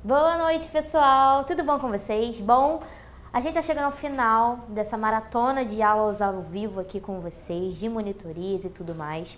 Boa noite, pessoal! Tudo bom com vocês? Bom, a gente está chegando ao final dessa maratona de aulas ao vivo aqui com vocês, de monitorias e tudo mais.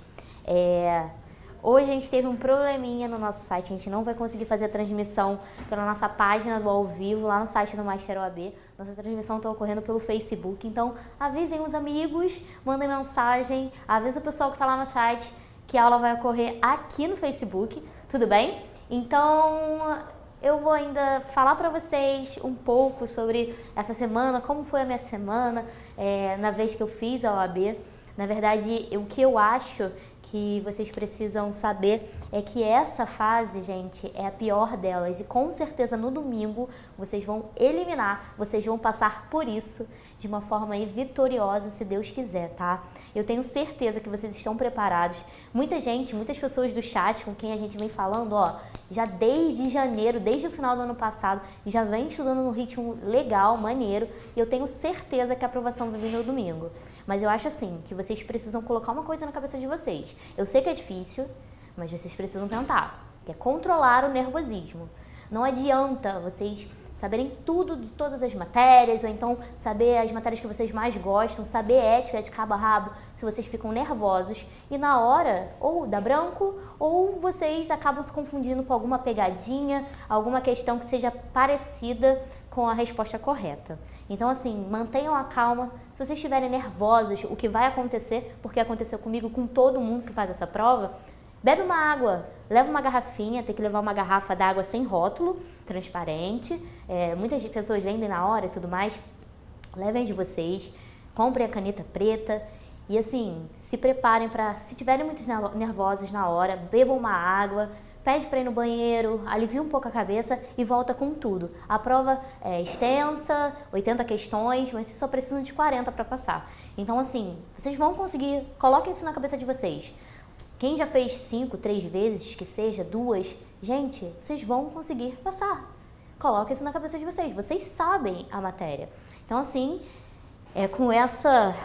Hoje a gente teve um probleminha no nosso site, a gente não vai conseguir fazer a transmissão pela nossa página do ao vivo, lá no site do Master OAB. Nossa transmissão está ocorrendo pelo Facebook, então avisem os amigos, mandem mensagem, avisa o pessoal que está lá no chat que a aula vai ocorrer aqui no Facebook, tudo bem? Então, eu vou ainda falar para vocês um pouco sobre essa semana, como foi a minha semana, na vez que eu fiz a OAB. Na verdade, o que eu acho que vocês precisam saber é que essa fase, gente, é a pior delas e com certeza no domingo vocês vão eliminar, vocês vão passar por isso de uma forma aí vitoriosa, se Deus quiser, tá? Eu tenho certeza que vocês estão preparados. Muita gente, muitas pessoas do chat com quem a gente vem falando, ó, já desde janeiro, desde o final do ano passado, já vem estudando no ritmo legal, maneiro, e eu tenho certeza que a aprovação vai vir no domingo. Mas eu acho assim, que vocês precisam colocar uma coisa na cabeça de vocês. Eu sei que é difícil, mas vocês precisam tentar, que é controlar o nervosismo. Não adianta vocês saberem tudo de todas as matérias, ou então saber as matérias que vocês mais gostam, saber ética de cabo a rabo, se vocês ficam nervosos e na hora ou dá branco ou vocês acabam se confundindo com alguma pegadinha, alguma questão que seja parecida com a resposta correta. Então assim, mantenham a calma. Se vocês estiverem nervosos, o que vai acontecer, porque aconteceu comigo, com todo mundo que faz essa prova, bebe uma água, leva uma garrafinha, tem que levar uma garrafa d'água sem rótulo, transparente. Muitas pessoas vendem na hora e tudo mais. Levem de vocês, comprem a caneta preta e assim, se preparem para, se tiverem muito nervosos na hora, bebam uma água, pede para ir no banheiro, alivia um pouco a cabeça e volta com tudo. A prova é extensa, 80 questões, mas vocês só precisam de 40 para passar. Então assim, vocês vão conseguir, coloquem isso na cabeça de vocês. Quem já fez 5, 3 vezes, que seja 2, gente, vocês vão conseguir passar. Coloquem isso na cabeça de vocês, vocês sabem a matéria. Então assim, é com essa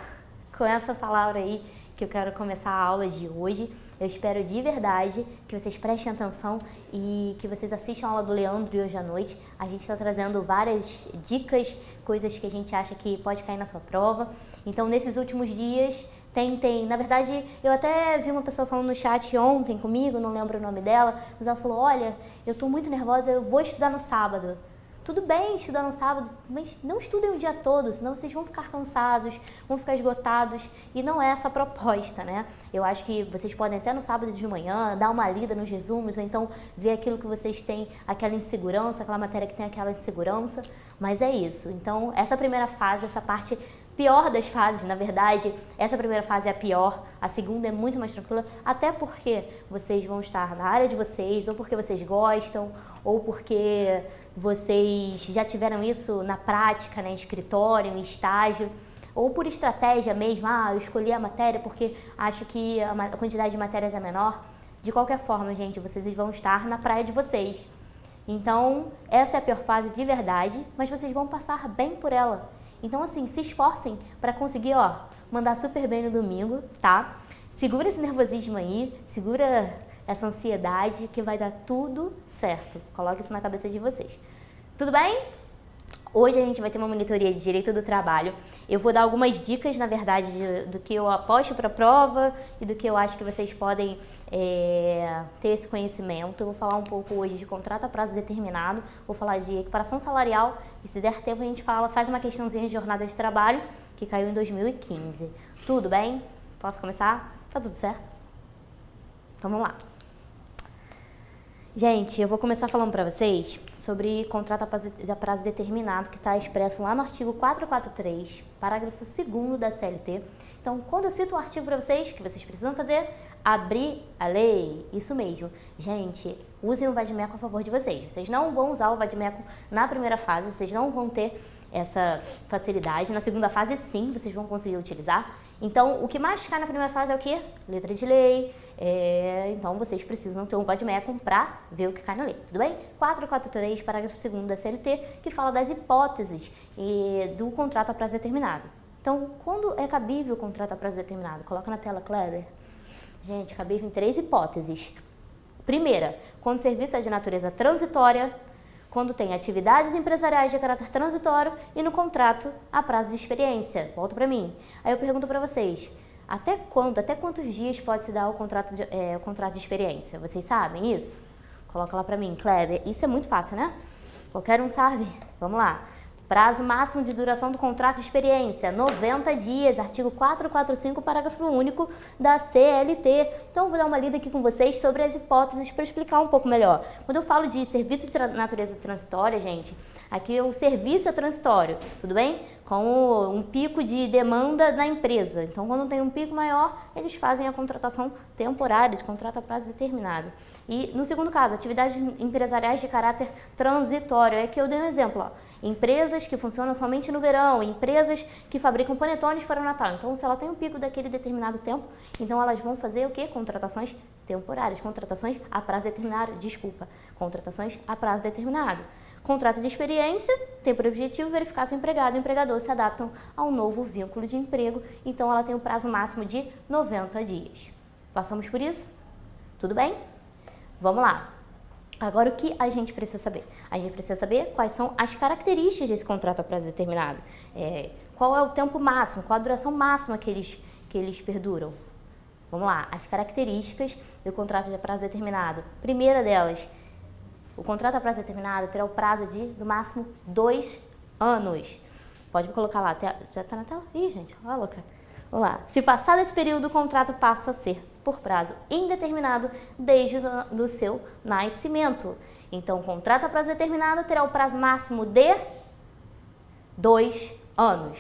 palavra aí que eu quero começar a aula de hoje. Eu espero de verdade que vocês prestem atenção e que vocês assistam a aula do Leandro hoje à noite. A gente está trazendo várias dicas, coisas que a gente acha que pode cair na sua prova. Então, nesses últimos dias, tentem. Na verdade, eu até vi uma pessoa falando no chat ontem comigo, não lembro o nome dela, mas ela falou, olha, eu estou muito nervosa, eu vou estudar no sábado. Tudo bem estudar no sábado, mas não estudem o dia todo, senão vocês vão ficar cansados, vão ficar esgotados, e não é essa a proposta, né? Eu acho que vocês podem até no sábado de manhã dar uma lida nos resumos, ou então ver aquilo que vocês têm, aquela insegurança, aquela matéria que tem aquela insegurança, mas é isso. Então, essa primeira fase, essa parte pior das fases, na verdade, essa primeira fase é a pior, a segunda é muito mais tranquila, até porque vocês vão estar na área de vocês, ou porque vocês gostam, ou porque vocês já tiveram isso na prática, né, em escritório, em estágio, ou por estratégia mesmo, eu escolhi a matéria porque acho que a quantidade de matérias é menor. De qualquer forma, gente, vocês vão estar na praia de vocês. Então, essa é a pior fase de verdade, mas vocês vão passar bem por ela. Então, assim, se esforcem para conseguir, mandar super bem no domingo, tá? Segura esse nervosismo aí, segura essa ansiedade que vai dar tudo certo. Coloque isso na cabeça de vocês. Tudo bem? Hoje a gente vai ter uma monitoria de direito do trabalho. Eu vou dar algumas dicas, na verdade, do que eu aposto para a prova e do que eu acho que vocês podem ter esse conhecimento. Eu vou falar um pouco hoje de contrato a prazo determinado, vou falar de equiparação salarial e se der tempo a gente faz uma questãozinha de jornada de trabalho que caiu em 2015. Tudo bem? Posso começar? Tá tudo certo? Então vamos lá. Gente, eu vou começar falando para vocês sobre contrato a prazo determinado que está expresso lá no artigo 443, parágrafo 2º da CLT. Então, quando eu cito o artigo para vocês, o que vocês precisam fazer? Abrir a lei. Isso mesmo. Gente, usem o vade-mecum a favor de vocês. Vocês não vão usar o vade-mecum na primeira fase, vocês não vão ter essa facilidade. Na segunda fase, sim, vocês vão conseguir utilizar. Então, o que mais cai na primeira fase é o quê? Letra de lei. Então, vocês precisam ter um vade-mecum para ver o que cai na lei, tudo bem? 443, parágrafo 2º da CLT, que fala das hipóteses do contrato a prazo determinado. Então, quando é cabível o contrato a prazo determinado? Coloca na tela, Kleber. Gente, cabível em 3 hipóteses. Primeira, quando o serviço é de natureza transitória, quando tem atividades empresariais de caráter transitório e no contrato a prazo de experiência. Volta para mim. Aí eu pergunto para vocês, até quantos dias pode se dar o contrato de experiência? Vocês sabem isso? Coloca lá para mim, Kleber. Isso é muito fácil, né? Qualquer um sabe? Vamos lá. Prazo máximo de duração do contrato de experiência, 90 dias, artigo 445, parágrafo único da CLT. Então, eu vou dar uma lida aqui com vocês sobre as hipóteses para explicar um pouco melhor. Quando eu falo de serviço de natureza transitória, gente, aqui o serviço é transitório, tudo bem? Com um pico de demanda na empresa. Então, quando tem um pico maior, eles fazem a contratação temporária, de contrato a prazo determinado. E, no segundo caso, atividades empresariais de caráter transitório. Aqui eu dei um exemplo, ó. Empresas que funcionam somente no verão, empresas que fabricam panetones para o Natal. Então, se ela tem um pico daquele determinado tempo, então elas vão fazer o quê? Contratações temporárias, contratações a prazo determinado, contratações a prazo determinado. Contrato de experiência tem por objetivo verificar se o empregado e o empregador se adaptam ao novo vínculo de emprego, então ela tem um prazo máximo de 90 dias. Passamos por isso? Tudo bem? Vamos lá. Agora, o que a gente precisa saber? A gente precisa saber quais são as características desse contrato a prazo determinado. Qual é o tempo máximo, qual a duração máxima que eles perduram. Vamos lá, as características do contrato de prazo determinado. Primeira delas, o contrato a prazo determinado terá o prazo de, no máximo, 2 anos. Pode colocar lá, já está na tela? Ih, gente, olha louca. Vamos lá. Se passar desse período, o contrato passa a ser por prazo indeterminado desde o seu nascimento. Então, o contrato a prazo determinado terá o prazo máximo de 2 anos.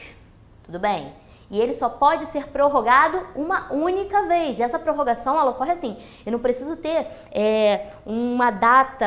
Tudo bem? E ele só pode ser prorrogado uma única vez. E essa prorrogação, ela ocorre assim. Eu não preciso ter uma data,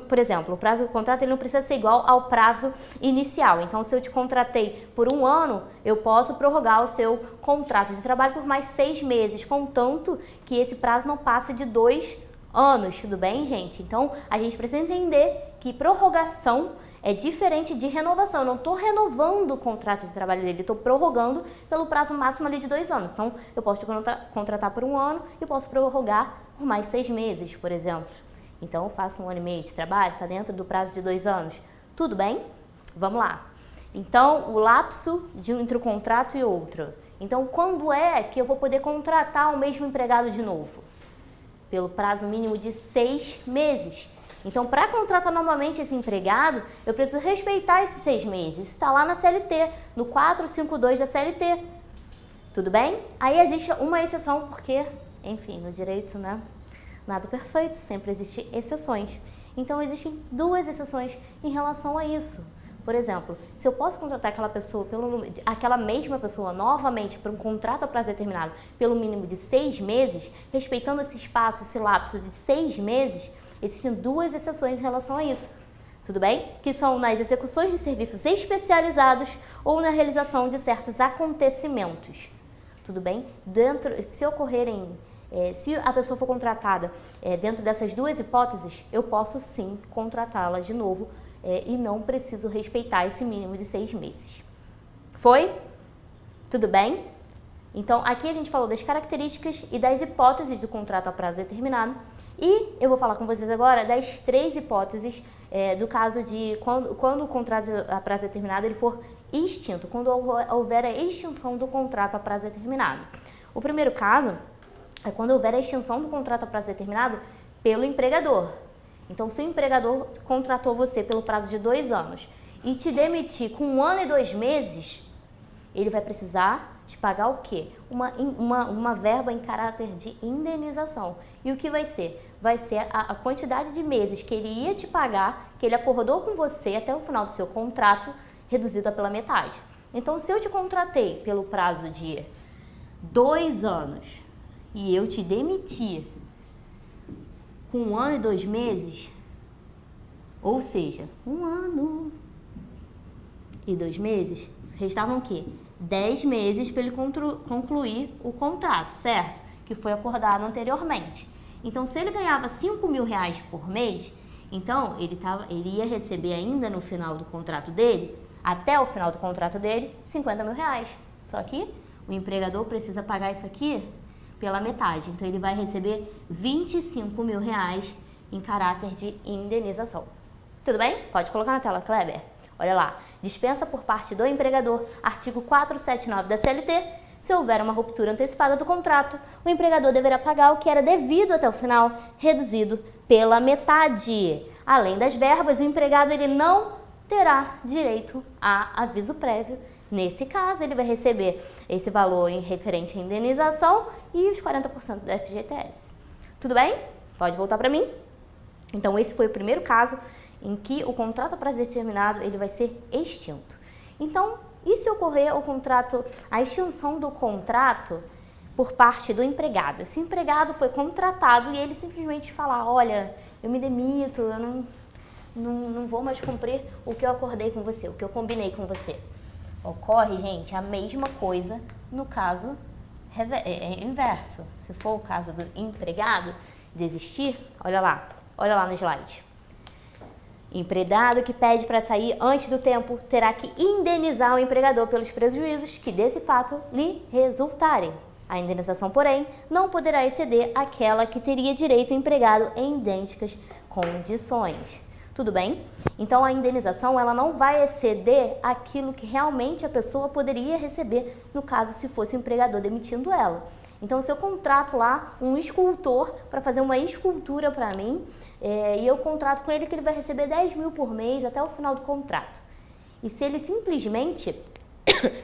por exemplo, o prazo do contrato ele não precisa ser igual ao prazo inicial. Então, se eu te contratei por 1 ano, eu posso prorrogar o seu contrato de trabalho por mais 6 meses, contanto que esse prazo não passe de 2 anos. Tudo bem, gente? Então, a gente precisa entender que prorrogação é diferente de renovação. Eu não estou renovando o contrato de trabalho dele, estou prorrogando pelo prazo máximo ali de 2 anos. Então, eu posso te contratar por 1 ano e posso prorrogar por mais 6 meses, por exemplo. Então, eu faço 1 ano e meio de trabalho, está dentro do prazo de 2 anos. Tudo bem? Vamos lá. Então, o lapso entre um contrato e outro. Então, quando é que eu vou poder contratar o mesmo empregado de novo? Pelo prazo mínimo de 6 meses. Então, para contratar novamente esse empregado, eu preciso respeitar esses 6 meses. Isso está lá na CLT, no 452 da CLT. Tudo bem? Aí existe uma exceção, porque, enfim, no direito, né? Nada perfeito, sempre existem exceções. Então, existem 2 exceções em relação a isso. Por exemplo, se eu posso contratar aquela mesma pessoa novamente para um contrato a prazo determinado pelo mínimo de 6 meses, respeitando esse espaço, esse lapso de 6 meses, existem 2 exceções em relação a isso, tudo bem? Que são nas execuções de serviços especializados ou na realização de certos acontecimentos, tudo bem? Se a pessoa for contratada dentro dessas 2 hipóteses, eu posso sim contratá-la de novo e não preciso respeitar esse mínimo de 6 meses. Foi? Tudo bem? Então, aqui a gente falou das características e das hipóteses do contrato a prazo determinado. E eu vou falar com vocês agora das 3 hipóteses do caso de quando o contrato a prazo determinado ele for extinto, quando houver a extinção do contrato a prazo determinado. O primeiro caso é quando houver a extinção do contrato a prazo determinado pelo empregador. Então, se o empregador contratou você pelo prazo de 2 anos e te demitir com 1 ano e 2 meses, ele vai precisar te pagar o quê? Uma verba em caráter de indenização. E o que vai ser? Vai ser a quantidade de meses que ele ia te pagar, que ele acordou com você até o final do seu contrato, reduzida pela metade. Então, se eu te contratei pelo prazo de 2 anos e eu te demiti com 1 ano e 2 meses, ou seja, 1 ano e 2 meses, restavam o quê? 10 meses para ele concluir o contrato, certo? Que foi acordado anteriormente. Então, se ele ganhava R$5.000 por mês, então ele ia receber ainda no final do contrato dele, até o final do contrato dele, R$50.000. Só que o empregador precisa pagar isso aqui pela metade. Então, ele vai receber R$25.000 em caráter de indenização. Tudo bem? Pode colocar na tela, Kleber. Olha lá. Dispensa por parte do empregador, artigo 479 da CLT. Se houver uma ruptura antecipada do contrato, o empregador deverá pagar o que era devido até o final, reduzido pela metade. Além das verbas, o empregado ele não terá direito a aviso prévio. Nesse caso, ele vai receber esse valor em referente à indenização e os 40% do FGTS. Tudo bem? Pode voltar para mim? Então, esse foi o primeiro caso em que o contrato a prazo determinado ele vai ser extinto. Então, e se ocorrer a extinção do contrato por parte do empregado? Se o empregado foi contratado e ele simplesmente falar, olha, eu me demito, eu não vou mais cumprir o que eu acordei com você, o que eu combinei com você. Ocorre, gente, a mesma coisa no caso inverso. Se for o caso do empregado desistir, olha lá no slide. Empregado que pede para sair antes do tempo terá que indenizar o empregador pelos prejuízos que desse fato lhe resultarem. A indenização, porém, não poderá exceder aquela que teria direito o empregado em idênticas condições. Tudo bem? Então, a indenização ela não vai exceder aquilo que realmente a pessoa poderia receber, no caso, se fosse o empregador demitindo ela. Então, se eu contrato lá um escultor para fazer uma escultura para mim, e eu contrato com ele que ele vai receber 10 mil por mês até o final do contrato. E se ele simplesmente,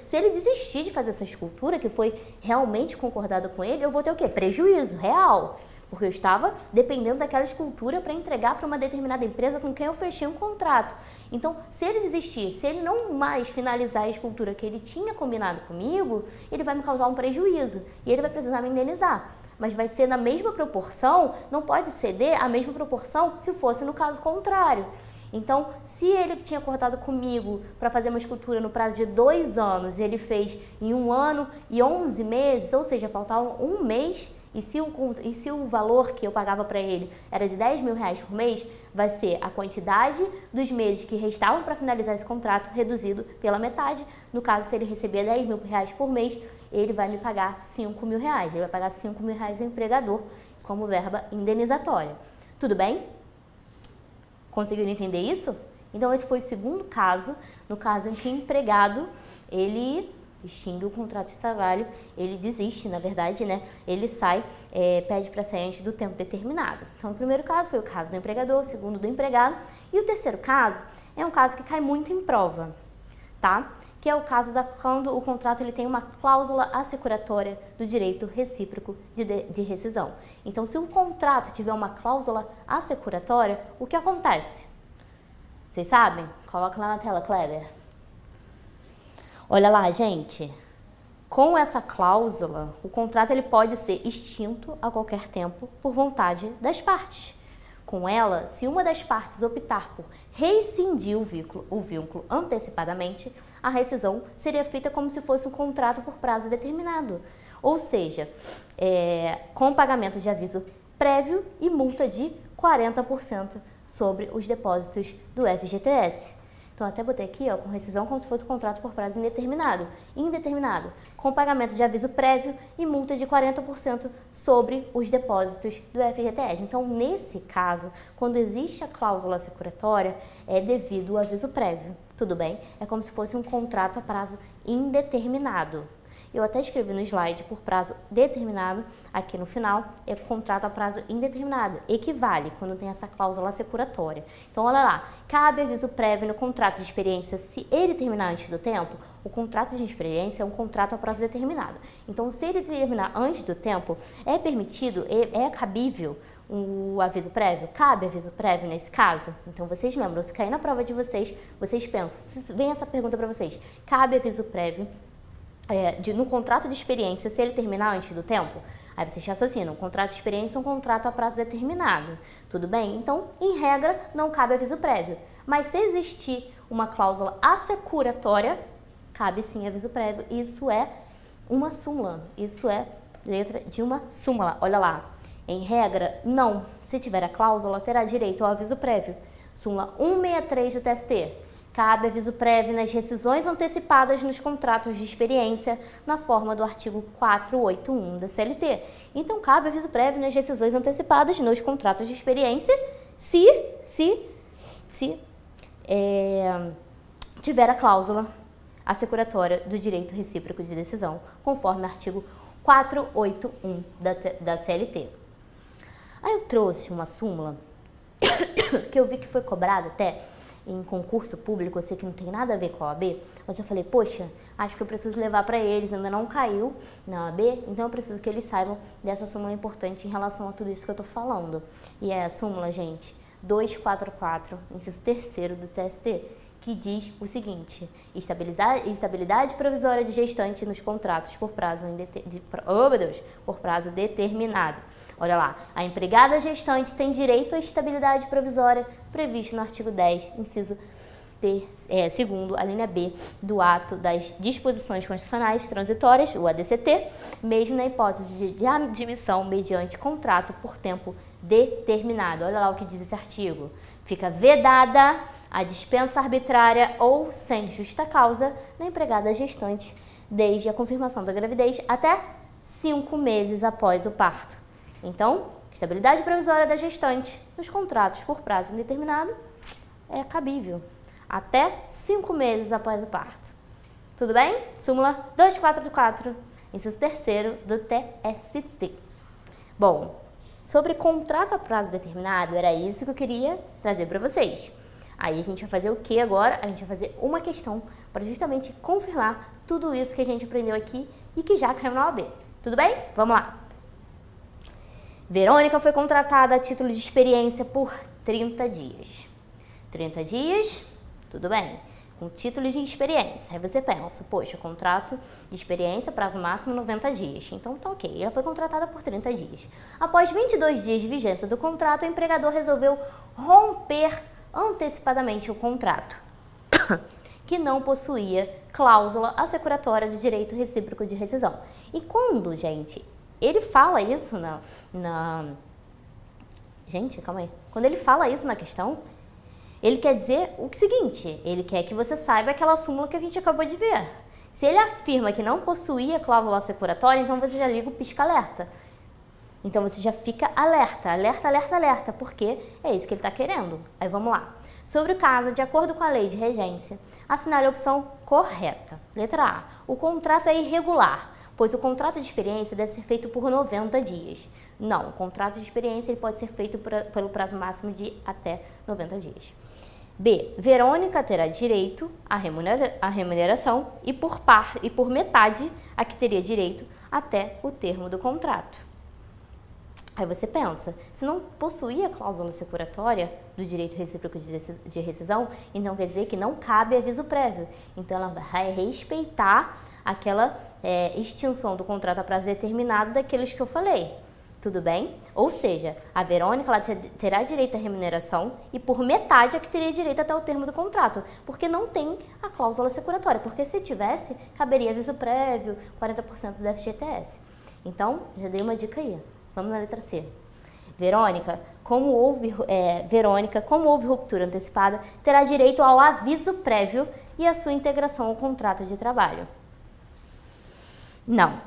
se ele desistir de fazer essa escultura, que foi realmente concordado com ele, eu vou ter o quê? Prejuízo real. Porque eu estava dependendo daquela escultura para entregar para uma determinada empresa com quem eu fechei um contrato. Então, se ele desistir, se ele não mais finalizar a escultura que ele tinha combinado comigo, ele vai me causar um prejuízo e ele vai precisar me indenizar. Mas vai ser na mesma proporção, não pode ceder a mesma proporção se fosse no caso contrário. Então, se ele tinha acordado comigo para fazer uma escultura no prazo de 2 anos, ele fez em 1 ano e 11 meses, ou seja, faltava um mês, e se o valor que eu pagava para ele era de 10 mil reais por mês, vai ser a quantidade dos meses que restavam para finalizar esse contrato reduzido pela metade. No caso, se ele receber 10 mil reais por mês, ele vai me pagar 5 mil reais. Ele vai pagar 5 mil reais ao empregador como verba indenizatória. Tudo bem? Conseguiram entender isso? Então, esse foi o segundo caso, no caso em que o empregado, ele extingue o contrato de trabalho, ele desiste, na verdade, né? Ele sai, pede para sair antes do tempo determinado. Então, o primeiro caso foi o caso do empregador, o segundo do empregado, e o terceiro caso é um caso que cai muito em prova, tá? Que é o caso quando o contrato ele tem uma cláusula assecuratória do direito recíproco de rescisão. Então, se o contrato tiver uma cláusula assecuratória, o que acontece? Vocês sabem? Coloca lá na tela, Kleber. Olha lá, gente, com essa cláusula, o contrato ele pode ser extinto a qualquer tempo por vontade das partes. Com ela, se uma das partes optar por rescindir o vínculo antecipadamente, a rescisão seria feita como se fosse um contrato por prazo determinado, ou seja, com pagamento de aviso prévio e multa de 40% sobre os depósitos do FGTS. Então, até botei aqui, ó, com rescisão como se fosse um contrato por prazo indeterminado, com pagamento de aviso prévio e multa de 40% sobre os depósitos do FGTS. Então, nesse caso, quando existe a cláusula assecuratória, é devido ao aviso prévio, tudo bem? É como se fosse um contrato a prazo indeterminado. Eu até escrevi no slide por prazo determinado, aqui no final, é contrato a prazo indeterminado. Equivale quando tem essa cláusula assecuratória. Então, olha lá, cabe aviso prévio no contrato de experiência se ele terminar antes do tempo. O contrato de experiência é um contrato a prazo determinado. Então, se ele terminar antes do tempo, é permitido, é cabível o aviso prévio? Cabe aviso prévio nesse caso? Então, vocês lembram, se cair na prova de vocês, vocês pensam, se vem essa pergunta para vocês, cabe aviso prévio no contrato de experiência, se ele terminar antes do tempo? Aí vocês raciocinam, um contrato de experiência é um contrato a prazo determinado, tudo bem? Então, em regra, não cabe aviso prévio. Mas se existir uma cláusula assecuratória, cabe sim aviso prévio. Isso é uma súmula, isso é letra de uma súmula. Olha lá, em regra, não. Se tiver a cláusula, terá direito ao aviso prévio. Súmula 163 do TST. Cabe aviso prévio nas rescisões antecipadas nos contratos de experiência, na forma do artigo 481 da CLT. Então, cabe aviso prévio nas rescisões antecipadas nos contratos de experiência, se tiver a cláusula assecuratória do direito recíproco de decisão, conforme o artigo 481 da CLT. Aí eu trouxe uma súmula que eu vi que foi cobrada até em concurso público, eu sei que não tem nada a ver com a OAB, mas eu falei, poxa, acho que eu preciso levar para eles, ainda não caiu na OAB, então eu preciso que eles saibam dessa súmula importante em relação a tudo isso que eu tô falando. E é a súmula, gente, 244, inciso 3º do TST, que diz o seguinte: estabilidade provisória de gestante nos contratos por prazo por prazo determinado. Olha lá, a empregada gestante tem direito à estabilidade provisória previsto no artigo 10, inciso segundo, a linha B do ato das disposições constitucionais transitórias, o ADCT, mesmo na hipótese de admissão mediante contrato por tempo determinado. Olha lá o que diz esse artigo. Fica vedada a dispensa arbitrária ou sem justa causa da empregada gestante desde a confirmação da gravidez até 5 meses após o parto. Então, estabilidade provisória da gestante nos contratos por prazo indeterminado é cabível até 5 meses após o parto. Tudo bem? Súmula 244, inciso 3º do TST. Bom, sobre contrato a prazo determinado, era isso que eu queria trazer para vocês. Aí a gente vai fazer o que agora? A gente vai fazer uma questão para justamente confirmar tudo isso que a gente aprendeu aqui e que já caiu na OAB. Tudo bem? Vamos lá. Verônica foi contratada a título de experiência por 30 dias. 30 dias, tudo bem. Com título de experiência. Aí você pensa, poxa, contrato de experiência, prazo máximo 90 dias. Então tá ok, ela foi contratada por 30 dias. Após 22 dias de vigência do contrato, o empregador resolveu romper antecipadamente o contrato, que não possuía cláusula assecuratória de direito recíproco de rescisão. E quando, gente, ele fala isso Gente, calma aí. Quando ele fala isso na questão, ele quer dizer o seguinte, ele quer que você saiba aquela súmula que a gente acabou de ver. Se ele afirma que não possuía cláusula assecuratória, então você já liga o pisca-alerta. Então você já fica alerta, alerta, porque é isso que ele está querendo. Aí vamos lá. Sobre o caso, de acordo com a lei de regência, assinale a opção correta. Letra A. O contrato é irregular, pois o contrato de experiência deve ser feito por 90 dias. Não, o contrato de experiência ele pode ser feito pelo prazo máximo de até 90 dias. B. Verônica terá direito à remuneração e por metade a que teria direito até o termo do contrato. Aí você pensa, se não possuía cláusula assecuratória do direito recíproco de rescisão, então quer dizer que não cabe aviso prévio. Então ela vai respeitar aquela extinção do contrato a prazo determinado daqueles que eu falei. Tudo bem? Ou seja, a Verônica ela terá direito à remuneração e por metade a que teria direito até o termo do contrato, porque não tem a cláusula assecuratória, porque se tivesse, caberia aviso prévio, 40% do FGTS. Então, já dei uma dica aí. Vamos na letra C. Verônica, como houve ruptura antecipada, terá direito ao aviso prévio e à sua integração ao contrato de trabalho. Não.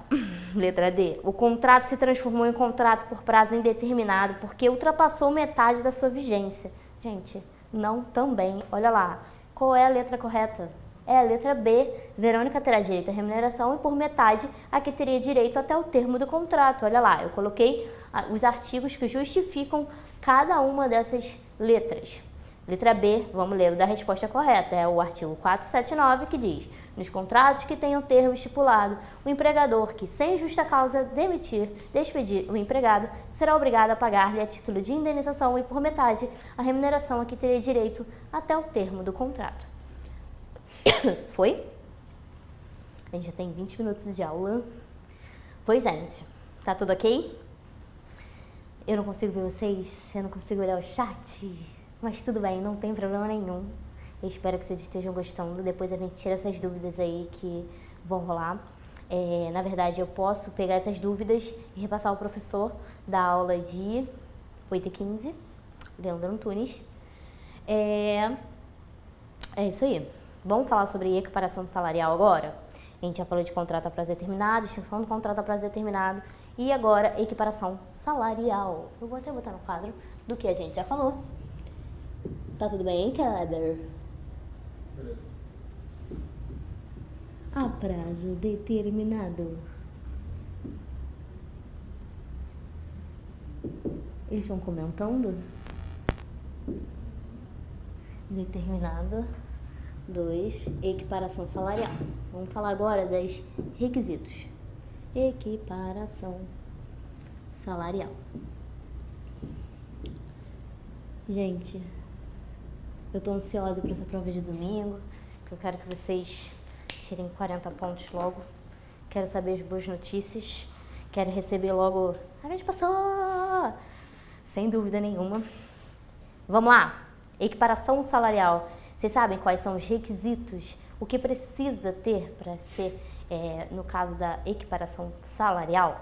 Letra D. O contrato se transformou em contrato por prazo indeterminado porque ultrapassou metade da sua vigência. Gente, não também. Olha lá. Qual é a letra correta? É a letra B. Verônica terá direito à remuneração e por metade a que teria direito até o termo do contrato. Olha lá, eu coloquei os artigos que justificam cada uma dessas letras. Letra B, vamos ler o da resposta correta, é o artigo 479 que diz: nos contratos que tenham termo estipulado, o empregador que, sem justa causa, despedir o empregado, será obrigado a pagar-lhe a título de indenização e por metade a remuneração a que teria direito até o termo do contrato. Foi? A gente já tem 20 minutos de aula. Foi, gente. Tá tudo ok? Eu não consigo ver vocês, eu não consigo olhar o chat, mas tudo bem, não tem problema nenhum. Eu espero que vocês estejam gostando. Depois a gente tira essas dúvidas aí que vão rolar. Na verdade, eu posso pegar essas dúvidas e repassar ao professor da aula de 8h15, Leandro Antunes. É isso aí. Vamos falar sobre equiparação salarial agora? A gente já falou de contrato a prazo determinado, extinção do contrato a prazo determinado e agora equiparação salarial. Eu vou até botar no quadro do que a gente já falou. Tá tudo bem, Kleber? A prazo determinado. Eles estão comentando? Determinado. 2. Equiparação salarial. Vamos falar agora dos requisitos. Equiparação salarial. Gente, eu tô ansiosa para essa prova de domingo, que eu quero que vocês tirem 40 pontos logo. Quero saber as boas notícias. Quero receber logo. A gente passou! Sem dúvida nenhuma. Vamos lá! Equiparação salarial. Vocês sabem quais são os requisitos? O que precisa ter para ser, no caso da equiparação salarial?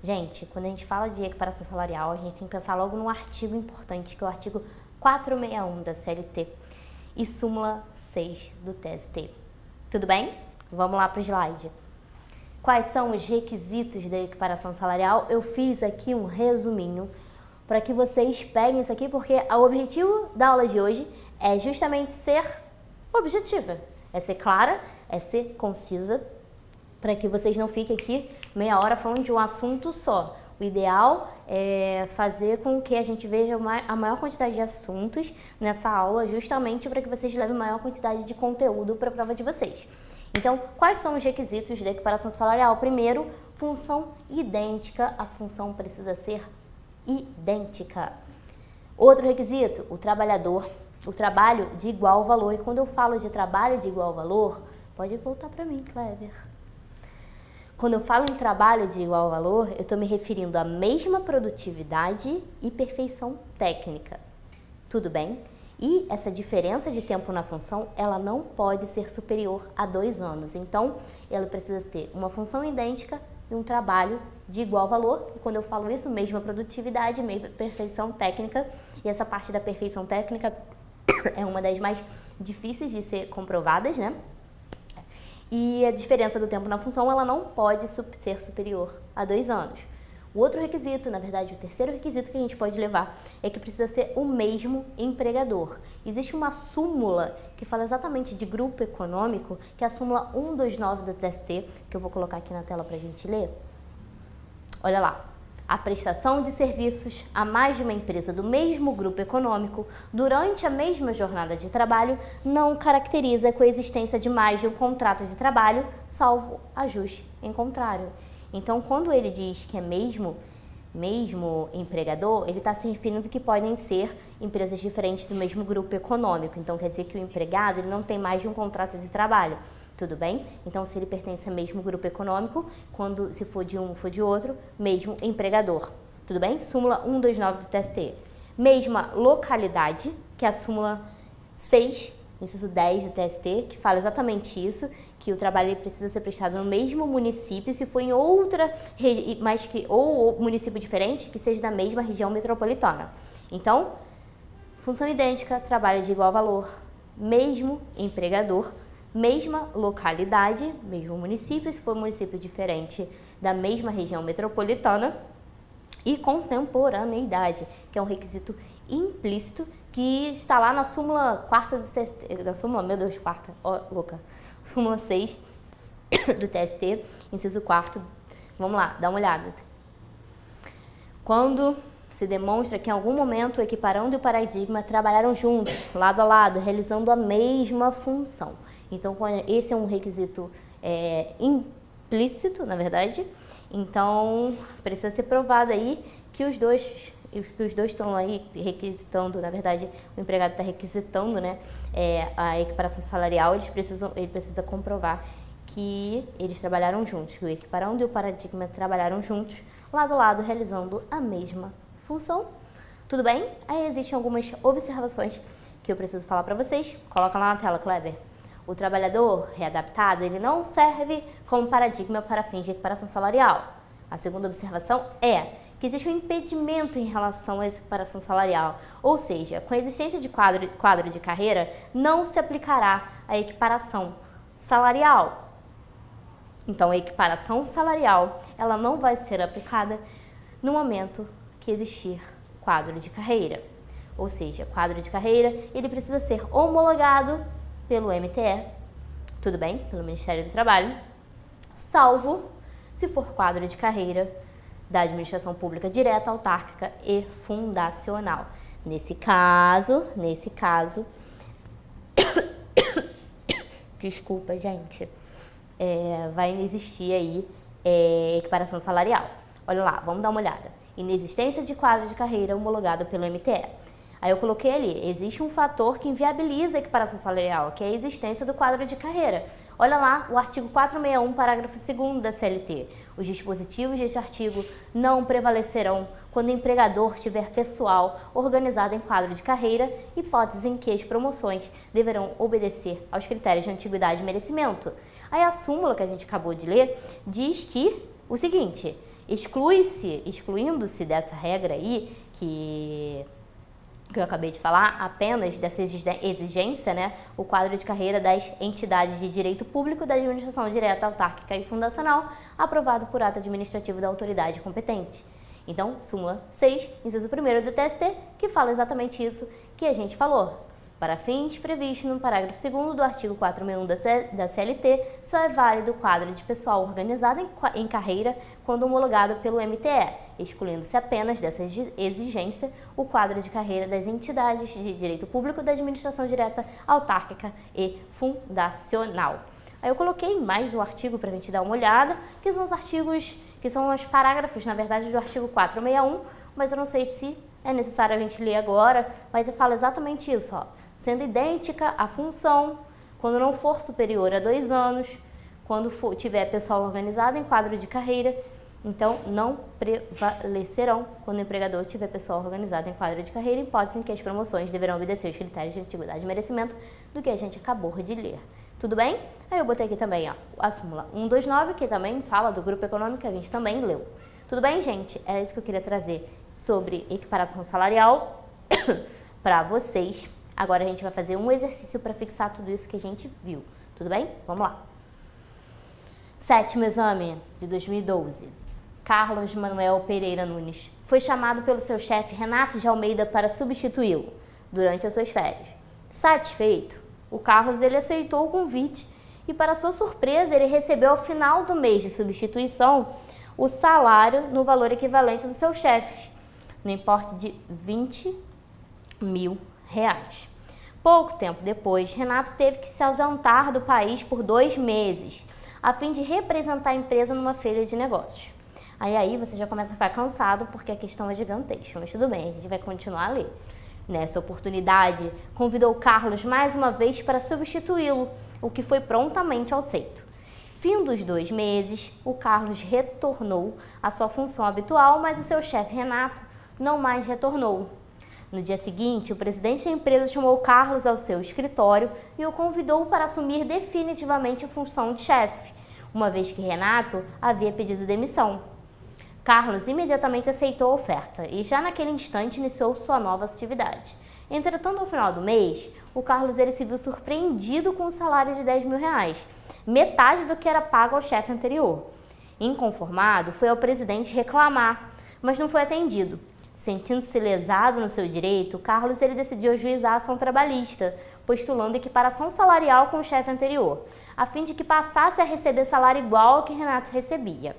Gente, quando a gente fala de equiparação salarial, a gente tem que pensar logo num artigo importante, que é o artigo 461 da CLT e súmula 6 do TST. Tudo bem? Vamos lá para o slide. Quais são os requisitos da equiparação salarial? Eu fiz aqui um resuminho para que vocês peguem isso aqui, porque o objetivo da aula de hoje é justamente ser objetiva, é ser clara, é ser concisa, para que vocês não fiquem aqui meia hora falando de um assunto só. O ideal é fazer com que a gente veja a maior quantidade de assuntos nessa aula, justamente para que vocês levem a maior quantidade de conteúdo para a prova de vocês. Então, quais são os requisitos da equiparação salarial? Primeiro, função idêntica. A função precisa ser idêntica. Outro requisito, o trabalho de igual valor. E quando eu falo de trabalho de igual valor, pode voltar para mim, Clever. Quando eu falo em trabalho de igual valor, eu estou me referindo à mesma produtividade e perfeição técnica. Tudo bem? E essa diferença de tempo na função, ela não pode ser superior a 2 anos. Então, ela precisa ter uma função idêntica e um trabalho de igual valor. E quando eu falo isso, mesma produtividade, mesma perfeição técnica. E essa parte da perfeição técnica é uma das mais difíceis de ser comprovadas, né? E a diferença do tempo na função, ela não pode ser superior a 2 anos. O outro requisito, na verdade, o terceiro requisito que a gente pode levar é que precisa ser o mesmo empregador. Existe uma súmula que fala exatamente de grupo econômico, que é a súmula 129 do TST, que eu vou colocar aqui na tela para a gente ler. Olha lá. A prestação de serviços a mais de uma empresa do mesmo grupo econômico durante a mesma jornada de trabalho não caracteriza a coexistência de mais de um contrato de trabalho, salvo ajuste em contrário. Então, quando ele diz que é mesmo empregador, ele está se referindo que podem ser empresas diferentes do mesmo grupo econômico. Então, quer dizer que o empregado ele não tem mais de um contrato de trabalho. Tudo bem? Então, se ele pertence ao mesmo grupo econômico, se for de um, for de outro, mesmo empregador. Tudo bem? Súmula 129 do TST. Mesma localidade, que é a súmula 6, inciso 10 do TST, que fala exatamente isso, que o trabalho precisa ser prestado no mesmo município, se for em outra, ou município diferente, que seja da mesma região metropolitana. Então, função idêntica, trabalho de igual valor, mesmo empregador, mesma localidade, mesmo município, se for um município diferente da mesma região metropolitana, e contemporaneidade, que é um requisito implícito que está lá na súmula 4 do TST, da súmula, meu Deus, quarta, ó, louca, súmula 6 do TST, inciso 4, vamos lá, dá uma olhada. Quando se demonstra que em algum momento o equiparando e o paradigma trabalharam juntos, lado a lado, realizando a mesma função. Então, esse é um requisito implícito, na verdade. Então, precisa ser provado aí que os dois estão aí requisitando, na verdade, o empregado está requisitando, né, a equiparação salarial, ele precisa comprovar que eles trabalharam juntos, que o equiparando e o paradigma trabalharam juntos, lado a lado, realizando a mesma função. Tudo bem? Aí existem algumas observações que eu preciso falar para vocês. Coloca lá na tela, Kleber. O trabalhador readaptado, ele não serve como paradigma para fins de equiparação salarial. A segunda observação é que existe um impedimento em relação à equiparação salarial, ou seja, com a existência de quadro de carreira, não se aplicará a equiparação salarial. Então, a equiparação salarial, ela não vai ser aplicada no momento que existir quadro de carreira. Ou seja, quadro de carreira, ele precisa ser homologado pelo MTE, tudo bem? Pelo Ministério do Trabalho, salvo se for quadro de carreira da administração pública direta, autárquica e fundacional. Nesse caso, desculpa, gente, vai existir aí equiparação salarial. Olha lá, vamos dar uma olhada. Inexistência de quadro de carreira homologado pelo MTE. Aí eu coloquei ali, existe um fator que inviabiliza a equiparação salarial, que é a existência do quadro de carreira. Olha lá o artigo 461, parágrafo 2º da CLT. Os dispositivos deste artigo não prevalecerão quando o empregador tiver pessoal organizado em quadro de carreira, hipótese em que as promoções deverão obedecer aos critérios de antiguidade e merecimento. Aí a súmula que a gente acabou de ler diz que o seguinte, excluindo-se dessa regra aí, que eu acabei de falar, apenas dessa exigência, né, o quadro de carreira das entidades de direito público da administração direta, autárquica e fundacional, aprovado por ato administrativo da autoridade competente. Então, súmula 6, inciso 1º do TST, que fala exatamente isso que a gente falou. Para fins previstos no parágrafo 2º do artigo 461 da CLT, só é válido o quadro de pessoal organizado em carreira quando homologado pelo MTE, excluindo-se apenas dessa exigência o quadro de carreira das entidades de direito público da administração direta, autárquica e fundacional. Aí eu coloquei mais um artigo para a gente dar uma olhada, que são os artigos, que são os parágrafos, na verdade, do artigo 461, mas eu não sei se é necessário a gente ler agora, mas eu falo exatamente isso, ó. Sendo idêntica a função, quando não for superior a 2 anos, quando tiver pessoal organizado em quadro de carreira, então não prevalecerão quando o empregador tiver pessoal organizado em quadro de carreira, hipótese em que as promoções deverão obedecer os critérios de antiguidade e merecimento do que a gente acabou de ler. Tudo bem? Aí eu botei aqui também ó, a súmula 129, que também fala do grupo econômico, que a gente também leu. Tudo bem, gente? Era isso que eu queria trazer sobre equiparação salarial para vocês. Agora a gente vai fazer um exercício para fixar tudo isso que a gente viu. Tudo bem? Vamos lá. 7º exame de 2012. Carlos Manuel Pereira Nunes foi chamado pelo seu chefe Renato de Almeida para substituí-lo durante as suas férias. Satisfeito, o Carlos ele aceitou o convite e, para sua surpresa, ele recebeu ao final do mês de substituição o salário no valor equivalente do seu chefe, no importe de R$20.000. Pouco tempo depois, Renato teve que se ausentar do país por 2 meses, a fim de representar a empresa numa feira de negócios. Aí você já começa a ficar cansado porque a questão é gigantesca, mas tudo bem, a gente vai continuar a ler. Nessa oportunidade, convidou Carlos mais uma vez para substituí-lo, o que foi prontamente aceito. Fim dos 2 meses, o Carlos retornou à sua função habitual, mas o seu chefe Renato não mais retornou. No dia seguinte, o presidente da empresa chamou Carlos ao seu escritório e o convidou para assumir definitivamente a função de chefe, uma vez que Renato havia pedido demissão. Carlos imediatamente aceitou a oferta e já naquele instante iniciou sua nova atividade. Entretanto, ao final do mês, o Carlos ele se viu surpreendido com um salário de R$10.000, metade do que era pago ao chefe anterior. Inconformado, foi ao presidente reclamar, mas não foi atendido. Sentindo-se lesado no seu direito, Carlos ele decidiu ajuizar a ação trabalhista, postulando equiparação salarial com o chefe anterior, a fim de que passasse a receber salário igual ao que Renato recebia.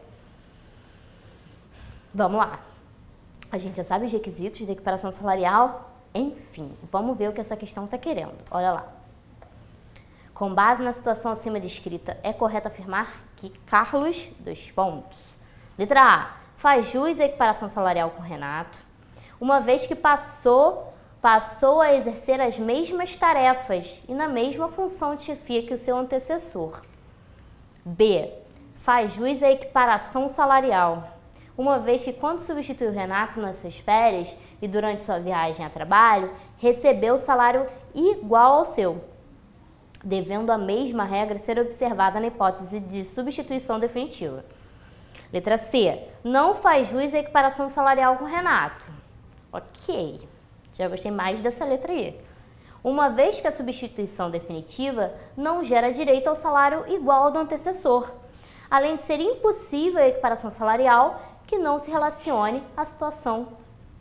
Vamos lá. A gente já sabe os requisitos da equiparação salarial? Enfim, vamos ver o que essa questão está querendo. Olha lá. Com base na situação acima descrita, é correto afirmar que Carlos, 2 pontos. Letra A. Faz jus à equiparação salarial com Renato, uma vez que passou a exercer as mesmas tarefas e na mesma função de chefia que o seu antecessor. B. Faz jus à equiparação salarial, uma vez que quando substituiu Renato nas suas férias e durante sua viagem a trabalho, recebeu salário igual ao seu, devendo a mesma regra ser observada na hipótese de substituição definitiva. Letra C. Não faz jus à equiparação salarial com Renato. Ok, já gostei mais dessa letra E. Uma vez que a substituição definitiva não gera direito ao salário igual ao do antecessor, além de ser impossível a equiparação salarial que não se relacione à situação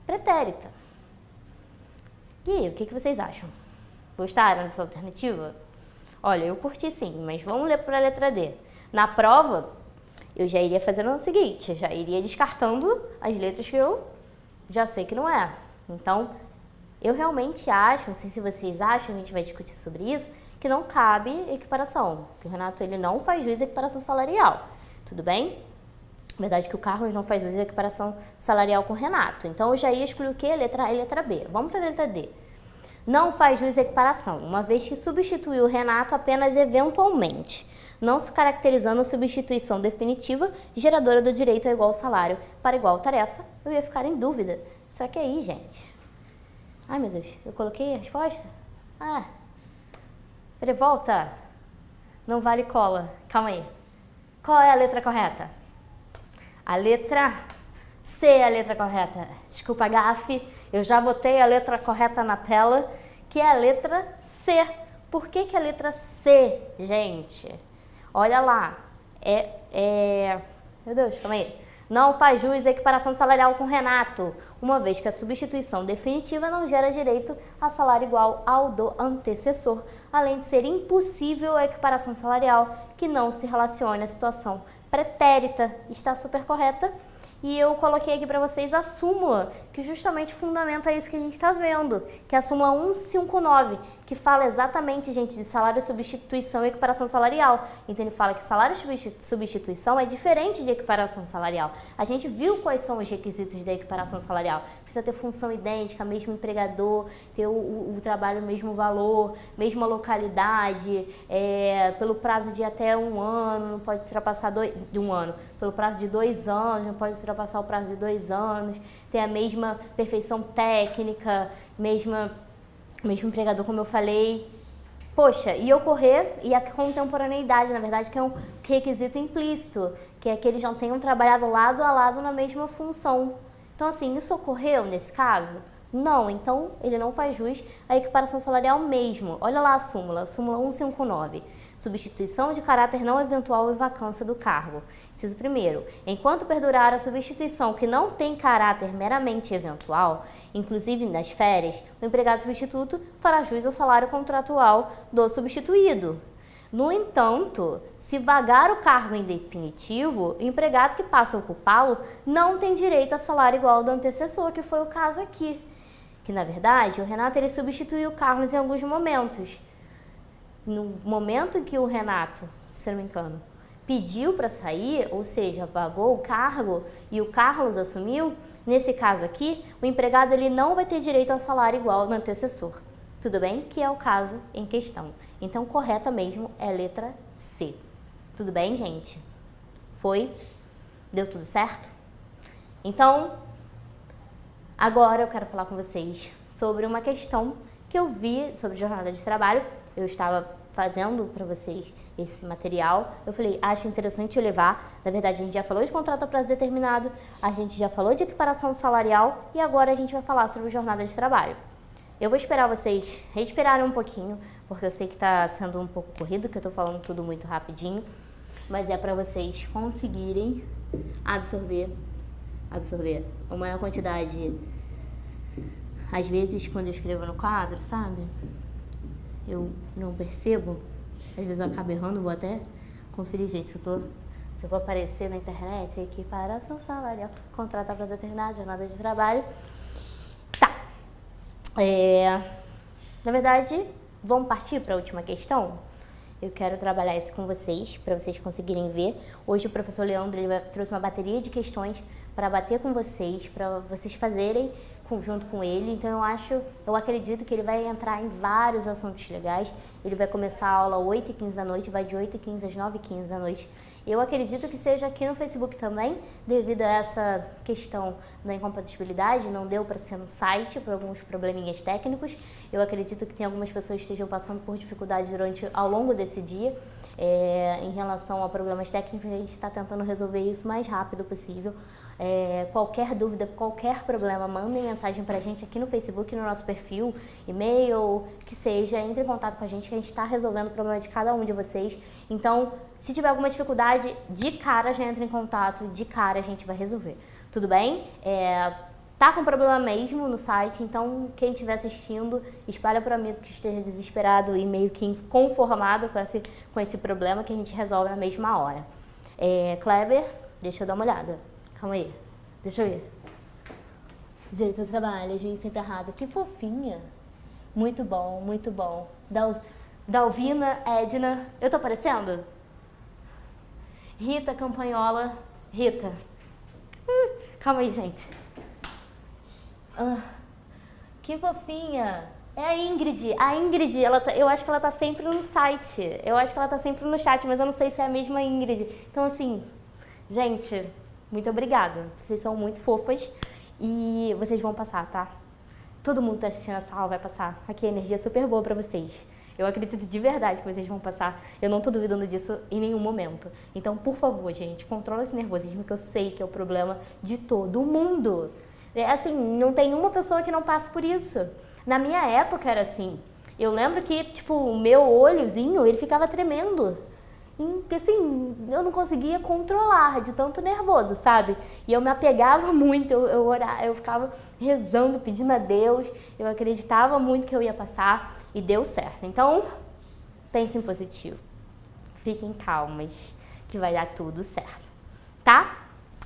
pretérita. E aí, o que vocês acham? Gostaram dessa alternativa? Olha, eu curti sim, mas vamos ler para a letra D. Na prova, eu já iria fazendo o seguinte, já iria descartando as letras que eu já sei que não é. Então, eu realmente acho, não sei se vocês acham, a gente vai discutir sobre isso, que não cabe equiparação. Que o Renato, ele não faz jus à equiparação salarial. Tudo bem? Na verdade que o Carlos não faz jus à equiparação salarial com o Renato. Então, eu já ia excluir o quê? Letra A e letra B. Vamos para a letra D. Não faz jus à equiparação, uma vez que substituiu o Renato apenas eventualmente, não se caracterizando a substituição definitiva geradora do direito a igual salário para igual tarefa. Eu ia ficar em dúvida. Só que aí, gente... Ai, meu Deus, eu coloquei a resposta? Ah, peraí, volta. Não vale cola. Calma aí. Qual é a letra correta? A letra C é a letra correta. Desculpa, gafe. Eu já botei a letra correta na tela, que é a letra C. Por que que a letra C, gente? Olha lá. Meu Deus, calma aí. Não faz jus à equiparação salarial com Renato, uma vez que a substituição definitiva não gera direito a salário igual ao do antecessor, além de ser impossível a equiparação salarial que não se relacione à situação pretérita. Está super correta. E eu coloquei aqui para vocês a súmula, que justamente fundamenta isso que a gente está vendo, que é a súmula 159, que fala exatamente, gente, de salário, substituição e equiparação salarial. Então ele fala que salário e substituição é diferente de equiparação salarial. A gente viu quais são os requisitos da equiparação salarial. Precisa ter função idêntica, mesmo empregador, ter o trabalho mesmo valor, mesma localidade, pelo prazo de até 1 ano, não pode ultrapassar um ano, pelo prazo de 2 anos, não pode ultrapassar o prazo de 2 anos, ter a mesma perfeição técnica, mesmo empregador, como eu falei. Poxa, e ocorrer, e a contemporaneidade, na verdade, que é um requisito implícito, que é que eles não tenham trabalhado lado a lado na mesma função. Então, assim, isso ocorreu nesse caso? Não, então ele não faz jus à equiparação salarial mesmo. Olha lá a súmula 159. Substituição de caráter não eventual e vacância do cargo. Inciso 1º. Enquanto perdurar a substituição que não tem caráter meramente eventual, inclusive nas férias, o empregado substituto fará jus ao salário contratual do substituído. No entanto, se vagar o cargo em definitivo, o empregado que passa a ocupá-lo não tem direito a salário igual ao do antecessor, que foi o caso aqui. Que, na verdade, o Renato ele substituiu o Carlos em alguns momentos. No momento em que o Renato, se não me engano, pediu para sair, ou seja, vagou o cargo e o Carlos assumiu, nesse caso aqui, o empregado ele não vai ter direito ao salário igual ao do antecessor. Tudo bem? Que é o caso em questão. Então, correta mesmo é a letra C. Tudo bem, gente? Foi? Deu tudo certo? Então, agora eu quero falar com vocês sobre uma questão que eu vi sobre jornada de trabalho. Eu estava fazendo para vocês esse material. Eu falei, acho interessante eu levar. Na verdade, a gente já falou de contrato a prazo determinado, a gente já falou de equiparação salarial e agora a gente vai falar sobre jornada de trabalho. Eu vou esperar vocês respirarem um pouquinho, porque eu sei que está sendo um pouco corrido, que eu estou falando tudo muito rapidinho, mas é para vocês conseguirem absorver uma quantidade. Às vezes, quando eu escrevo no quadro, sabe, eu não percebo, às vezes eu acabo errando, vou até conferir, gente, se eu vou aparecer na internet, equiparação salarial, contrato a prazo determinado, jornada de trabalho. Tá. Na verdade, vamos partir para a última questão? Eu quero trabalhar isso com vocês, para vocês conseguirem ver. Hoje o professor Leandro trouxe uma bateria de questões para bater com vocês, para vocês fazerem junto com ele. Então eu acredito que ele vai entrar em vários assuntos legais. Ele vai começar a aula às 8h15 da noite, vai de 8h15 às 9h15 da noite. Eu acredito que seja aqui no Facebook também, devido a essa questão da incompatibilidade, não deu para ser no site por alguns probleminhas técnicos. Eu acredito que tem algumas pessoas que estejam passando por dificuldade ao longo desse dia. Em relação a problemas técnicos, a gente está tentando resolver isso o mais rápido possível. Qualquer dúvida, qualquer problema, mandem mensagem pra gente aqui no Facebook, no nosso perfil, e-mail, que seja, entre em contato com a gente que a gente está resolvendo o problema de cada um de vocês. Então, se tiver alguma dificuldade, de cara já entra em contato, de cara a gente vai resolver. Tudo bem? Tá com problema mesmo no site, então quem estiver assistindo, espalha para o amigo que esteja desesperado e meio que inconformado com esse problema que a gente resolve na mesma hora. Kleber, deixa eu dar uma olhada. Calma aí, deixa eu ver. Gente, eu trabalho, a gente sempre arrasa. Que fofinha. Muito bom, muito bom. Dalvina, Edna, eu tô aparecendo? Rita Campanhola, Rita. Calma aí, gente. Que fofinha. É a Ingrid. A Ingrid, eu acho que ela tá sempre no site. Eu acho que ela tá sempre no chat, mas eu não sei se é a mesma Ingrid. Então, assim, gente, muito obrigada. Vocês são muito fofas e vocês vão passar, tá? Todo mundo tá assistindo essa aula vai passar. Aqui a energia é super boa pra vocês. Eu acredito de verdade que vocês vão passar. Eu não tô duvidando disso em nenhum momento. Então, por favor, gente, controla esse nervosismo que eu sei que é o problema de todo mundo. Assim, não tem uma pessoa que não passe por isso. Na minha época era assim. Eu lembro que, tipo, o meu olhozinho, ele ficava tremendo. E, assim, eu não conseguia controlar de tanto nervoso, sabe? E eu me apegava muito, eu orava, eu ficava rezando, pedindo a Deus. Eu acreditava muito que eu ia passar e deu certo. Então, pensem positivo. Fiquem calmas, que vai dar tudo certo. Tá?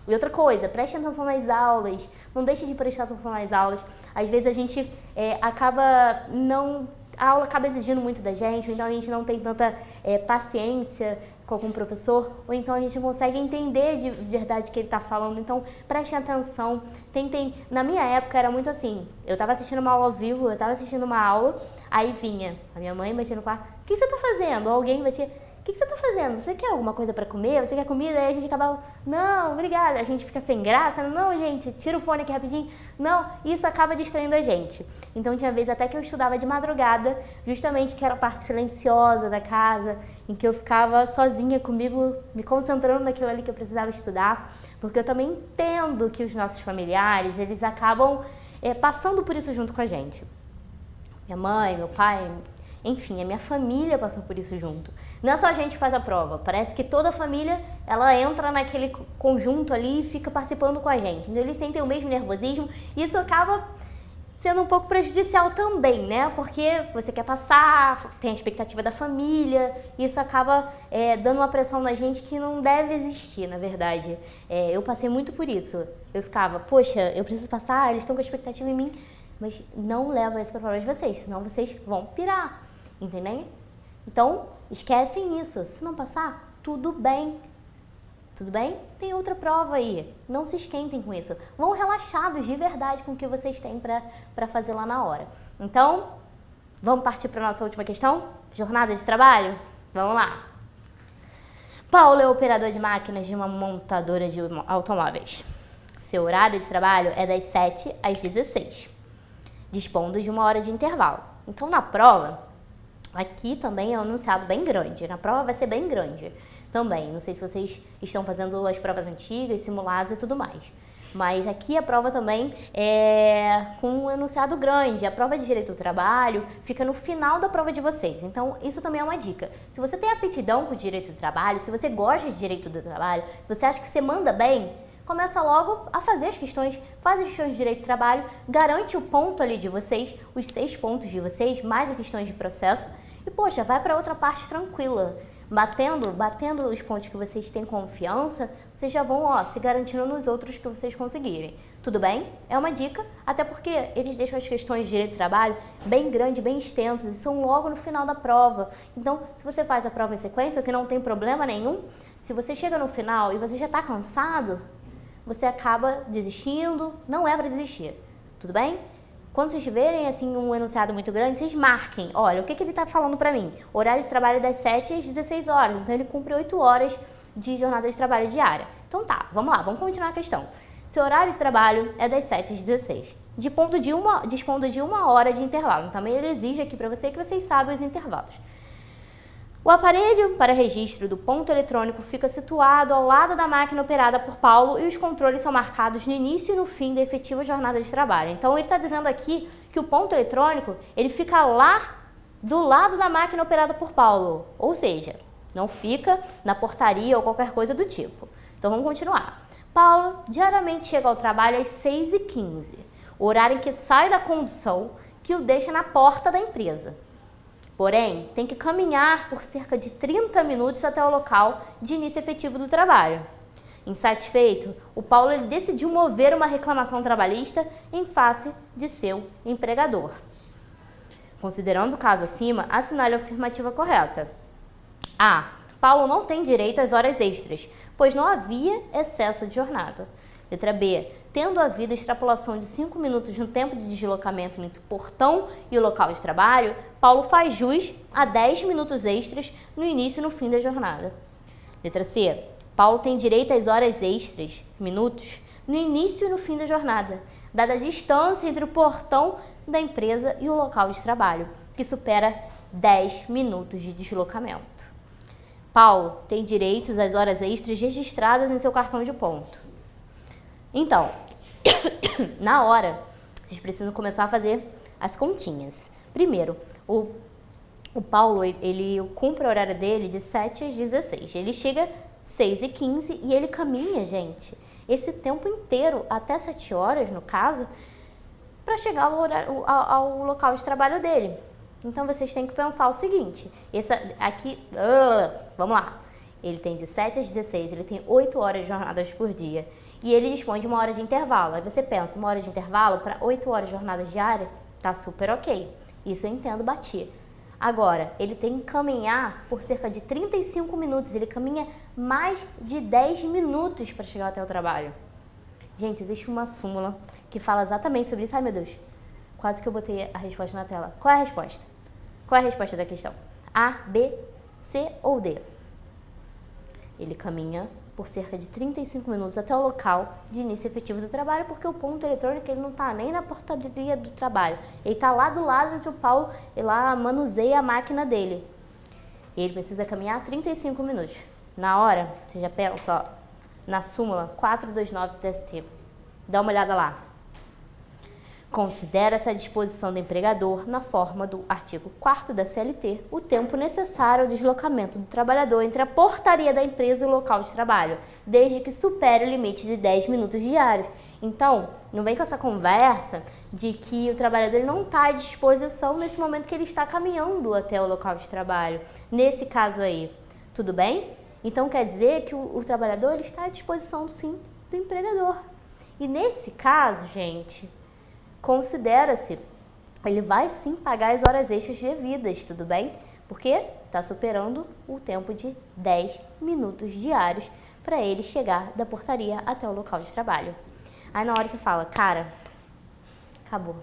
E outra coisa, preste atenção nas aulas, não deixe de prestar atenção nas aulas. Às vezes a gente a aula acaba exigindo muito da gente, ou então a gente não tem tanta paciência com algum professor, ou então a gente não consegue entender de verdade o que ele está falando. Então, prestem atenção, tentem. Na minha época era muito assim, eu estava assistindo uma aula ao vivo, eu estava assistindo uma aula, aí vinha a minha mãe batia no quarto, o que você está fazendo? Ou alguém batia... O que você tá fazendo? Você quer alguma coisa pra comer? Você quer comida? Aí a gente acaba, não, obrigada. A gente fica sem graça. Não, gente, tira o fone aqui rapidinho. Não, isso acaba distraindo a gente. Então tinha vezes até que eu estudava de madrugada, justamente que era a parte silenciosa da casa, em que eu ficava sozinha comigo, me concentrando naquilo ali que eu precisava estudar, porque eu também entendo que os nossos familiares, eles acabam passando por isso junto com a gente. Minha mãe, meu pai... Enfim, a minha família passou por isso junto. Não é só a gente que faz a prova, parece que toda a família, ela entra naquele conjunto ali e fica participando com a gente. Então eles sentem o mesmo nervosismo e isso acaba sendo um pouco prejudicial também, né? Porque você quer passar, tem a expectativa da família, e isso acaba dando uma pressão na gente que não deve existir, na verdade. Eu passei muito por isso. Eu ficava, poxa, eu preciso passar, eles estão com a expectativa em mim, mas não leva isso para a prova de vocês, senão vocês vão pirar. Entendem? Então, esquecem isso. Se não passar, tudo bem. Tudo bem? Tem outra prova aí. Não se esquentem com isso. Vão relaxados de verdade com o que vocês têm para fazer lá na hora. Então, vamos partir para a nossa última questão? Jornada de trabalho? Vamos lá. Paulo é operador de máquinas de uma montadora de automóveis. Seu horário de trabalho é das 7 às 16, dispondo de 1 hora de intervalo. Então, na prova... Aqui também é um enunciado bem grande, na prova vai ser bem grande também. Não sei se vocês estão fazendo as provas antigas, simulados e tudo mais. Mas aqui a prova também é com um enunciado grande. A prova de Direito do Trabalho fica no final da prova de vocês. Então, isso também é uma dica. Se você tem aptidão com o Direito do Trabalho, se você gosta de Direito do Trabalho, se você acha que você manda bem, começa logo a fazer as questões, faz as questões de Direito do Trabalho, garante o ponto ali de vocês, os 6 pontos de vocês, mais as questões de processo, e poxa, vai para outra parte tranquila. Batendo os pontos que vocês têm confiança, vocês já vão se garantindo nos outros que vocês conseguirem. Tudo bem? É uma dica, até porque eles deixam as questões de Direito do Trabalho bem grandes, bem extensas, e são logo no final da prova. Então, se você faz a prova em sequência, o que não tem problema nenhum, se você chega no final e você já está cansado, você acaba desistindo, não é para desistir, tudo bem? Quando vocês tiverem assim um enunciado muito grande, vocês marquem, olha, o que ele está falando para mim? Horário de trabalho das 7 às 16 horas, então ele cumpre 8 horas de jornada de trabalho diária. Então tá, vamos lá, vamos continuar a questão. Seu horário de trabalho é das 7 às 16, dispondo de 1 hora de intervalo. Também ele exige aqui para você que vocês sabem os intervalos. O aparelho para registro do ponto eletrônico fica situado ao lado da máquina operada por Paulo e os controles são marcados no início e no fim da efetiva jornada de trabalho. Então, ele está dizendo aqui que o ponto eletrônico ele fica lá do lado da máquina operada por Paulo, ou seja, não fica na portaria ou qualquer coisa do tipo. Então, vamos continuar. Paulo diariamente chega ao trabalho às 6h15, horário em que sai da condução que o deixa na porta da empresa. Porém, tem que caminhar por cerca de 30 minutos até o local de início efetivo do trabalho. Insatisfeito, o Paulo ele decidiu mover uma reclamação trabalhista em face de seu empregador. Considerando o caso acima, assinale a afirmativa correta. A. Paulo não tem direito às horas extras, pois não havia excesso de jornada. Letra B. Tendo havido extrapolação de 5 minutos no tempo de deslocamento entre o portão e o local de trabalho, Paulo faz jus a 10 minutos extras no início e no fim da jornada. Letra C. Paulo tem direito às horas extras, minutos, no início e no fim da jornada, dada a distância entre o portão da empresa e o local de trabalho, que supera 10 minutos de deslocamento. Paulo tem direitos às horas extras registradas em seu cartão de ponto. Então, na hora, vocês precisam começar a fazer as continhas. Primeiro, o Paulo, ele cumpre o horário dele de 7 às 16. Ele chega 6h15 e ele caminha, gente, esse tempo inteiro, até 7 horas, no caso, para chegar ao local de trabalho dele. Então, vocês têm que pensar o seguinte, vamos lá, ele tem de 7 às 16, ele tem 8 horas de jornadas por dia e ele dispõe de uma hora de intervalo. Aí você pensa, uma hora de intervalo para 8 horas de jornada diária, tá super ok, isso eu entendo, bati. Agora, ele tem que caminhar por cerca de 35 minutos, ele caminha mais de 10 minutos para chegar até o trabalho. Gente, existe uma súmula que fala exatamente sobre isso. Ai, meu Deus, quase que eu botei a resposta na tela. Qual é a resposta? Qual é a resposta da questão? A, B, C ou D? Ele caminha por cerca de 35 minutos até o local de início efetivo do trabalho, porque o ponto eletrônico ele não está nem na portaria do trabalho. Ele está lá do lado onde o Paulo lá manuseia a máquina dele. Ele precisa caminhar 35 minutos. Na hora, você já pensa, ó, na súmula 429 do TST. Dá uma olhada lá. Considera essa disposição do empregador, na forma do artigo 4º da CLT, o tempo necessário ao deslocamento do trabalhador entre a portaria da empresa e o local de trabalho, desde que supere o limite de 10 minutos diários. Então, não vem com essa conversa de que o trabalhador não está à disposição nesse momento que ele está caminhando até o local de trabalho. Nesse caso aí, tudo bem? Então, quer dizer que o trabalhador ele está à disposição, sim, do empregador. E nesse caso, gente, considera-se, ele vai sim pagar as horas extras devidas, tudo bem? Porque está superando o tempo de 10 minutos diários para ele chegar da portaria até o local de trabalho. Aí na hora você fala, cara, acabou.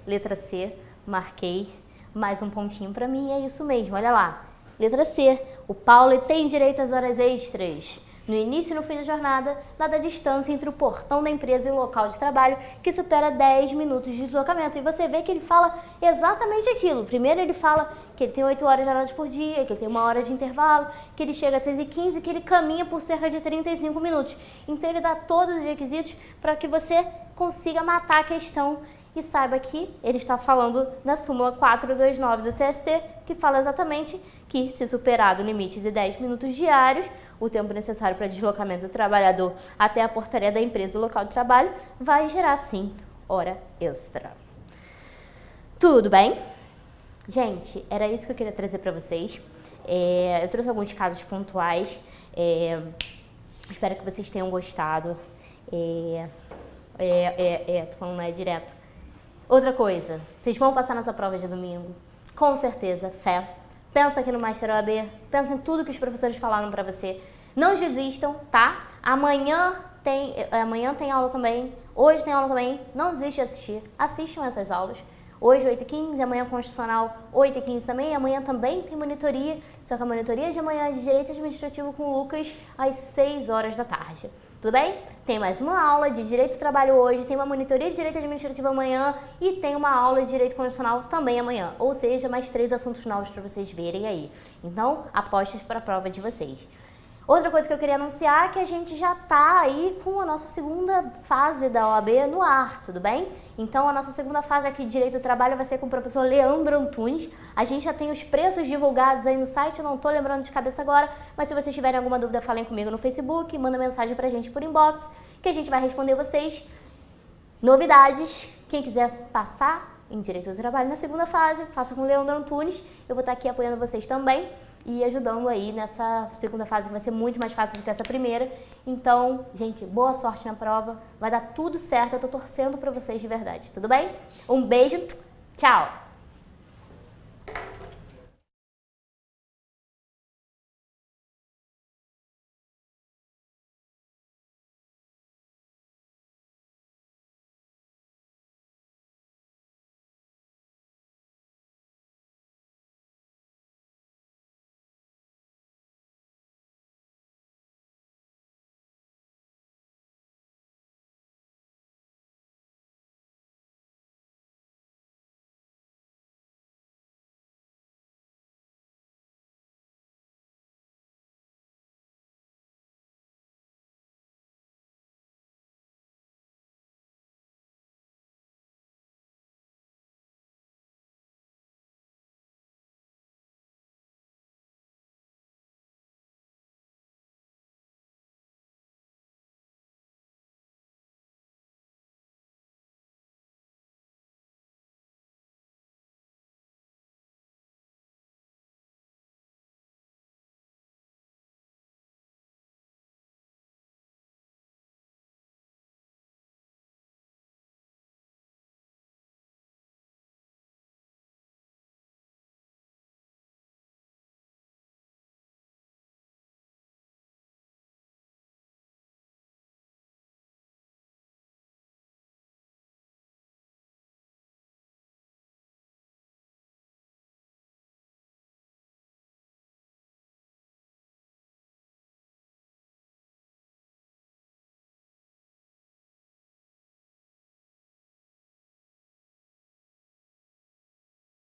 Letra C, marquei mais um pontinho para mim, é isso mesmo, olha lá. Letra C, o Paulo tem direito às horas extras no início e no fim da jornada, dada a distância entre o portão da empresa e o local de trabalho, que supera 10 minutos de deslocamento. E você vê que ele fala exatamente aquilo. Primeiro ele fala que ele tem 8 horas de jornada por dia, que ele tem 1 hora de intervalo, que ele chega às 6h15, que ele caminha por cerca de 35 minutos. Então ele dá todos os requisitos para que você consiga matar a questão e saiba que ele está falando da súmula 429 do TST, que fala exatamente que, se superado o limite de 10 minutos diários, o tempo necessário para deslocamento do trabalhador até a portaria da empresa do local de trabalho vai gerar, sim, hora extra. Tudo bem? Gente, era isso que eu queria trazer para vocês. Eu trouxe alguns casos pontuais. Espero que vocês tenham gostado. Tô falando direto. Outra coisa, vocês vão passar nessa prova de domingo, com certeza, fé. Pensa aqui no Master OAB, pensa em tudo que os professores falaram pra você. Não desistam, tá? Amanhã tem aula também, hoje tem aula também, não desiste de assistir, assistam essas aulas. Hoje 8h15, amanhã Constitucional 8h15 também, amanhã também tem monitoria, só que a monitoria de amanhã é de Direito Administrativo com o Lucas às 6 horas da tarde. Tudo bem? Tem mais uma aula de Direito do Trabalho hoje, tem uma monitoria de Direito Administrativo amanhã e tem uma aula de Direito Constitucional também amanhã. Ou seja, mais 3 assuntos novos para vocês verem aí. Então, apostas para a prova de vocês. Outra coisa que eu queria anunciar é que a gente já tá aí com a nossa segunda fase da OAB no ar, tudo bem? Então a nossa segunda fase aqui de Direito do Trabalho vai ser com o professor Leandro Antunes. A gente já tem os preços divulgados aí no site, eu não tô lembrando de cabeça agora, mas se vocês tiverem alguma dúvida, falem comigo no Facebook, manda mensagem pra gente por inbox, que a gente vai responder vocês. Novidades, quem quiser passar em Direito do Trabalho na segunda fase, faça com o Leandro Antunes, eu vou estar aqui apoiando vocês também e ajudando aí nessa segunda fase, que vai ser muito mais fácil do que essa primeira. Então, gente, boa sorte na prova, vai dar tudo certo, eu tô torcendo pra vocês de verdade, tudo bem? Um beijo, tchau!